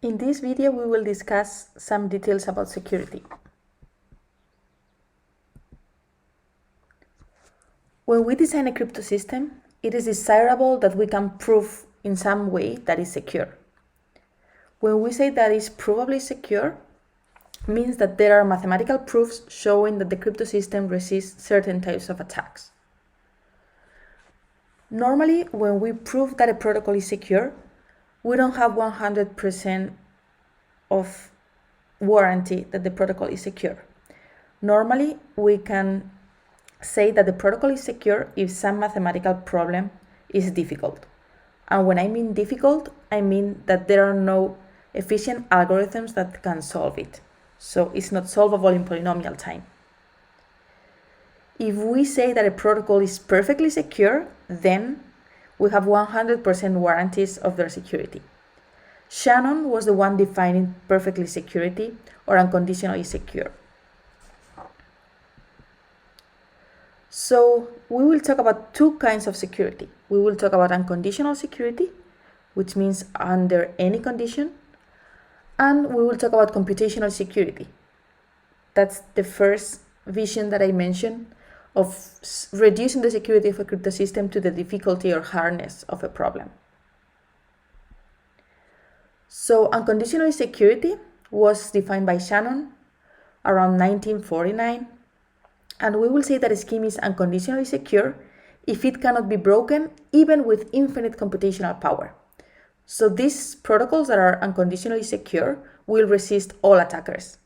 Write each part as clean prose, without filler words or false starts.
In this video, we will discuss some details about security. When we design a crypto system, it is desirable that we can prove in some way that it's secure. When we say that it's provably secure, means that there are mathematical proofs showing that the crypto system resists certain types of attacks. Normally, when we prove that a protocol is secure, we don't have 100% of warranty that the protocol is secure. Normally, we can say that the protocol is secure if some mathematical problem is difficult. And when I mean difficult, I mean that there are no efficient algorithms that can solve it. So it's not solvable in polynomial time. If we say that a protocol is perfectly secure, then we have 100% warranties of their security. Shannon was the one defining perfectly security or unconditionally secure. So we will talk about two kinds of security. We will talk about unconditional security, which means under any condition, and we will talk about computational security. That's the first vision that I mentioned of reducing the security of a crypto system to the difficulty or hardness of a problem. So unconditional security was defined by Shannon around 1949, and we will say that a scheme is unconditionally secure if it cannot be broken even with infinite computational power. So these protocols that are unconditionally secure will resist all attackers.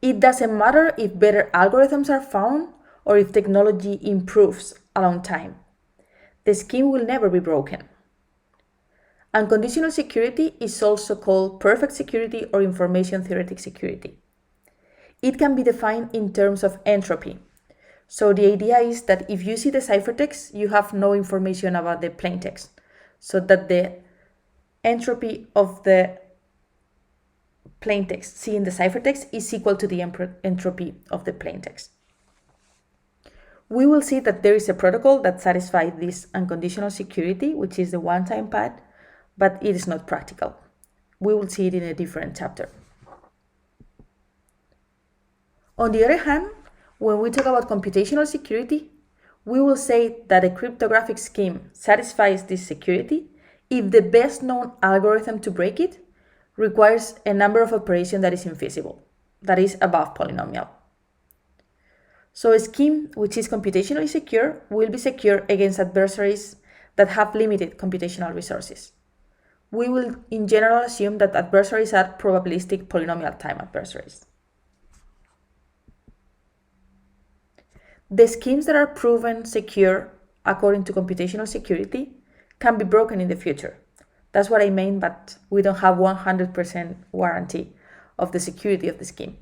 It doesn't matter if better algorithms are found or if technology improves along time. The scheme will never be broken. Unconditional security is also called perfect security or information theoretic security. It can be defined in terms of entropy. So the idea is that if you see the ciphertext, you have no information about the plaintext, so that the entropy of the plaintext seen in the ciphertext is equal to the entropy of the plaintext. We will see that there is a protocol that satisfies this unconditional security, which is the one-time pad, but it is not practical. We will see it in a different chapter. On the other hand, when we talk about computational security, we will say that a cryptographic scheme satisfies this security if the best known algorithm to break it requires a number of operations that is invisible, that is above polynomial. So a scheme which is computationally secure will be secure against adversaries that have limited computational resources. We will in general assume that adversaries are probabilistic polynomial time adversaries. The schemes that are proven secure according to computational security can be broken in the future. That's what I mean, but we don't have 100% warranty of the security of the scheme.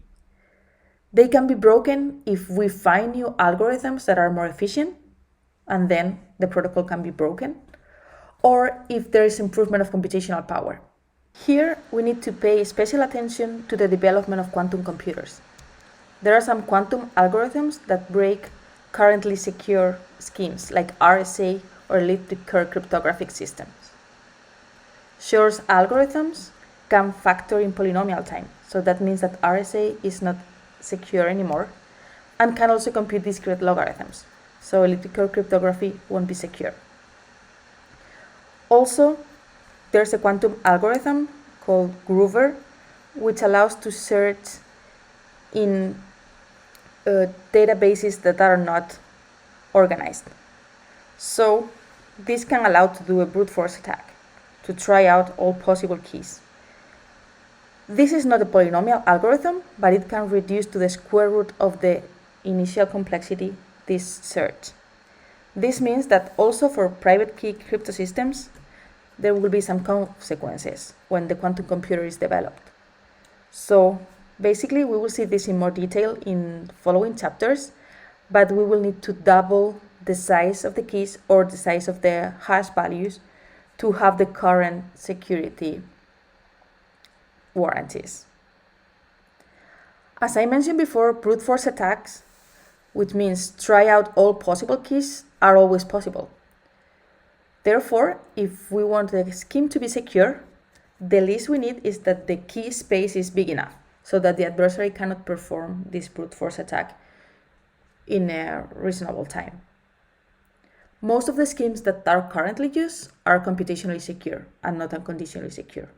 They can be broken if we find new algorithms that are more efficient, and then the protocol can be broken, or if there is improvement of computational power. Here, we need to pay special attention to the development of quantum computers. There are some quantum algorithms that break currently secure schemes like RSA or elliptic curve cryptographic systems. Shor's algorithms can factor in polynomial time, so that means that RSA is not secure anymore and can also compute discrete logarithms, so elliptic curve cryptography won't be secure. Also, there's a quantum algorithm called Groover, which allows to search in databases that are not organized. So this can allow to do a brute force attack, to try out all possible keys. This is not a polynomial algorithm, but it can reduce to the square root of the initial complexity this search. This means that also for private key crypto systems, there will be some consequences when the quantum computer is developed. So basically, we will see this in more detail in following chapters, but we will need to double the size of the keys or the size of the hash values to have the current security warranties. As I mentioned before, brute force attacks, which means try out all possible keys, are always possible. Therefore, if we want the scheme to be secure, The least we need is that the key space is big enough so that the adversary cannot perform this brute force attack in a reasonable time. Most of the schemes that are currently used are computationally secure and not unconditionally secure.